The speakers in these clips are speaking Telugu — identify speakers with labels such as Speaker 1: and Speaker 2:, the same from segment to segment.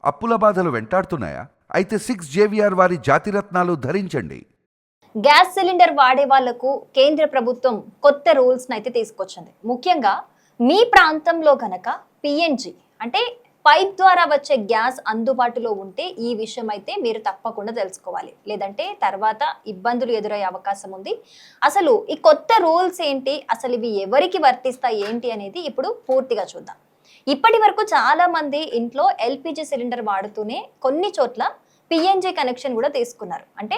Speaker 1: అప్పుల బాధలు వెంటాడుతున్నాయా? అయితే 6 JVR వారి జాతిరత్నాలు ధరించండి.
Speaker 2: గ్యాస్ సిలిండర్ వాడే వాళ్లకు కేంద్ర ప్రభుత్వం కొత్త రూల్స్ అయితే తీసుకొచ్చింది. ముఖ్యంగా మీ ప్రాంతంలో గనక పిఎన్జి అంటే పైప్ ద్వారా వచ్చే గ్యాస్ అందుబాటులో ఉంటే ఈ విషయం అయితే మీరు తప్పకుండా తెలుసుకోవాలి. లేదంటే తర్వాత ఇబ్బందులు ఎదురయ్యే అవకాశం ఉంది. అసలు ఈ కొత్త రూల్స్ ఏంటి, అసలు ఇవి ఎవరికి వర్తిస్తాయి ఏంటి అనేది ఇప్పుడు పూర్తిగా చూద్దాం. ఇప్పటి వరకు చాలా మంది ఇంట్లో ఎల్పిజి సిలిండర్ వాడుతూనే కొన్ని చోట్ల పిఎన్జి కనెక్షన్ కూడా తీసుకున్నారు. అంటే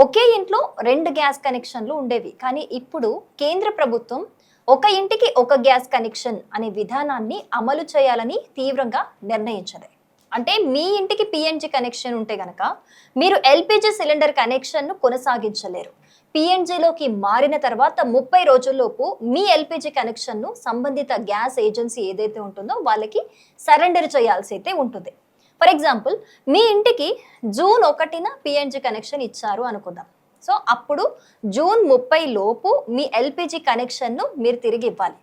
Speaker 2: ఒకే ఇంట్లో 2 గ్యాస్ కనెక్షన్లు ఉండేవి. కానీ ఇప్పుడు కేంద్ర ప్రభుత్వం ఒక ఇంటికి ఒక గ్యాస్ కనెక్షన్ అనే విధానాన్ని అమలు చేయాలని తీవ్రంగా నిర్ణయించింది. అంటే మీ ఇంటికి పిఎన్జి కనెక్షన్ ఉంటే గనక మీరు ఎల్పిజి సిలిండర్ కనెక్షన్ను కొనసాగించలేరు. పిఎన్జిలోకి మారిన తర్వాత 30 రోజుల్లోపు మీ ఎల్పిజి కనెక్షన్ను సంబంధిత గ్యాస్ ఏజెన్సీ ఏదైతే ఉంటుందో వాళ్ళకి సరెండర్ చేయాల్సి అయితే ఉంటుంది. ఫర్ ఎగ్జాంపుల్, మీ ఇంటికి జూన్ 1న పిఎన్జి కనెక్షన్ ఇచ్చారు అనుకుందాం. సో అప్పుడు జూన్ 30 లోపు మీ ఎల్పిజి కనెక్షన్ను మీరు తిరిగి ఇవ్వాలి.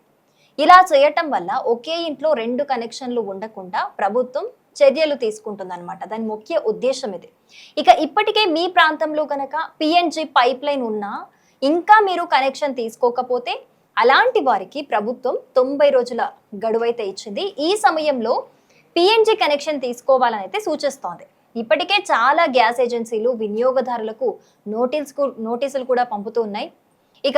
Speaker 2: ఇలా చేయటం వల్ల ఒకే ఇంట్లో 2 కనెక్షన్లు ఉండకుండా ప్రభుత్వం చర్యలు తీసుకుంటుందన్నమాట. దాని ముఖ్య ఉద్దేశం ఇది. ఇక ఇప్పటికే మీ ప్రాంతంలో కనుక పిఎన్జి పైప్ లైన్ ఉన్నా ఇంకా మీరు కనెక్షన్ తీసుకోకపోతే అలాంటి వారికి ప్రభుత్వం 90 రోజుల గడువైతే ఇచ్చింది. ఈ సమయంలో పిఎన్జి కనెక్షన్ తీసుకోవాలని అయితే సూచిస్తోంది. ఇప్పటికే చాలా గ్యాస్ ఏజెన్సీలు వినియోగదారులకు నోటీసులు కూడా పంపుతూ ఉన్నాయి. ఇక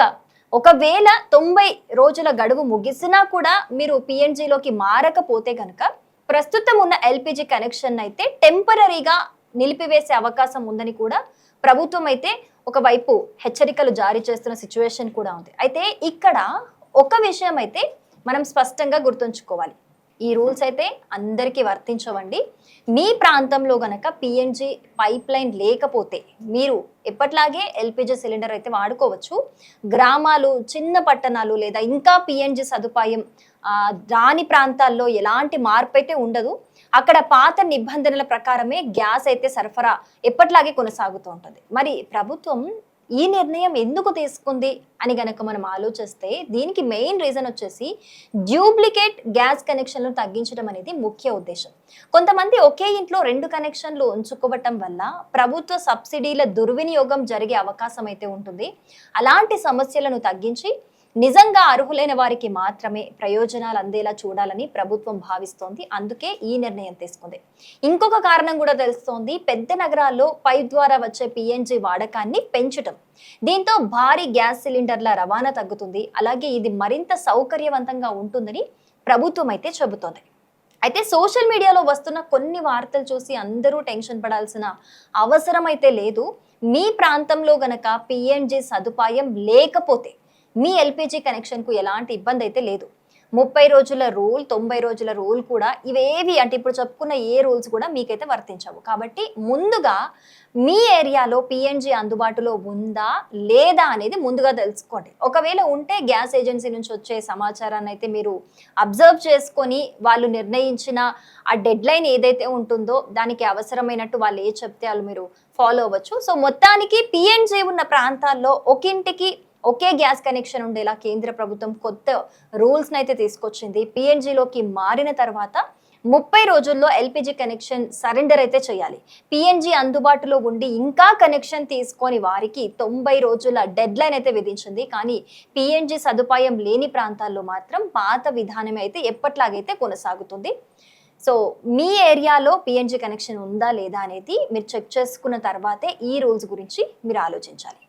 Speaker 2: ఒకవేళ 90 రోజుల గడువు ముగిసినా కూడా మీరు పిఎన్జిలోకి మారకపోతే కనుక ప్రస్తుతం ఉన్న ఎల్పిజి కనెక్షన్ అయితే టెంపరీగా నిలిపివేసే అవకాశం ఉందని కూడా ప్రభుత్వం అయితే ఒకవైపు హెచ్చరికలు జారీ చేస్తున్న సిచ్యువేషన్ కూడా ఉంది. అయితే ఇక్కడ ఒక విషయం అయితే మనం స్పష్టంగా గుర్తుంచుకోవాలి. ఈ రూల్స్ అయితే అందరికీ వర్తించవండి. మీ ప్రాంతంలో గనక పిఎన్జి పైప్ లైన్ లేకపోతే మీరు ఎప్పట్లాగే ఎల్పిజి సిలిండర్ అయితే వాడుకోవచ్చు. గ్రామాలు, చిన్న పట్టణాలు లేదా ఇంకా పిఎన్జి సదుపాయం రాని ప్రాంతాల్లో ఎలాంటి మార్పు అయితే ఉండదు. అక్కడ పాత నిబంధనల ప్రకారమే గ్యాస్ అయితే సరఫరా ఎప్పట్లాగే కొనసాగుతూ ఉంటుంది. మరి ప్రభుత్వం ఈ నిర్ణయం ఎందుకు తీసుకుంది అని గనక మనం ఆలోచిస్తే దీనికి మెయిన్ రీజన్ వచ్చేసి డ్యూప్లికేట్ గ్యాస్ కనెక్షన్లు తగ్గించడం అనేది ముఖ్య ఉద్దేశం. కొంతమంది ఒకే ఇంట్లో 2 కనెక్షన్లు ఉంచుకోవటం వల్ల ప్రభుత్వ సబ్సిడీల దుర్వినియోగం జరిగే అవకాశం అయితే ఉంటుంది. అలాంటి సమస్యలను తగ్గించి నిజంగా అర్హులైన వారికి మాత్రమే ప్రయోజనాలు అందేలా చూడాలని ప్రభుత్వం భావిస్తోంది. అందుకే ఈ నిర్ణయం తీసుకుంది. ఇంకొక కారణం కూడా తెలుస్తోంది. పెద్ద నగరాల్లో పైప్ ద్వారా వచ్చే పిఎన్జి వాడకాన్ని పెంచటం. దీంతో భారీ గ్యాస్ సిలిండర్ల రవాణా తగ్గుతుంది. అలాగే ఇది మరింత సౌకర్యవంతంగా ఉంటుందని ప్రభుత్వం అయితే చెబుతోంది. అయితే సోషల్ మీడియాలో వస్తున్న కొన్ని వార్తలు చూసి అందరూ టెన్షన్ పడాల్సిన అవసరం అయితే లేదు. మీ ప్రాంతంలో గనక పిఎన్జి సదుపాయం లేకపోతే మీ ఎల్పిజి కనెక్షన్కు ఎలాంటి ఇబ్బంది అయితే లేదు. 30 రోజుల రూల్, 90 రోజుల రూల్ కూడా ఇవేవి అంటే ఇప్పుడు చెప్పుకున్న ఏ రూల్స్ కూడా మీకైతే వర్తించవు. కాబట్టి ముందుగా మీ ఏరియాలో పిఎన్జి అందుబాటులో ఉందా లేదా అనేది ముందుగా తెలుసుకోండి. ఒకవేళ ఉంటే గ్యాస్ ఏజెన్సీ నుంచి వచ్చే సమాచారాన్ని అయితే మీరు అబ్జర్వ్ చేసుకొని వాళ్ళు నిర్ణయించిన ఆ డెడ్ లైన్ ఏదైతే ఉంటుందో దానికి అవసరమైనట్టు వాళ్ళు ఏ చెప్తే వాళ్ళు మీరు ఫాలో అవ్వచ్చు. సో మొత్తానికి పిఎన్జి ఉన్న ప్రాంతాల్లో ఒకింటికి ఒకే గ్యాస్ కనెక్షన్ ఉండేలా కేంద్ర ప్రభుత్వం కొత్త రూల్స్ని అయితే తీసుకొచ్చింది. పిఎన్జిలోకి మారిన తర్వాత 30 రోజుల్లో ఎల్పిజి కనెక్షన్ సరెండర్ అయితే చేయాలి. పిఎన్జి అందుబాటులో ఉండి ఇంకా కనెక్షన్ తీసుకొని వారికి 90 రోజుల డెడ్ లైన్ అయితే విధించింది. కానీ పిఎన్జి సదుపాయం లేని ప్రాంతాల్లో మాత్రం పాత విధానమే అయితే ఎప్పట్లాగైతే కొనసాగుతుంది. సో మీ ఏరియాలో పిఎన్జి కనెక్షన్ ఉందా లేదా అనేది మీరు చెక్ చేసుకున్న తర్వాతే ఈ రూల్స్ గురించి మీరు ఆలోచించాలి.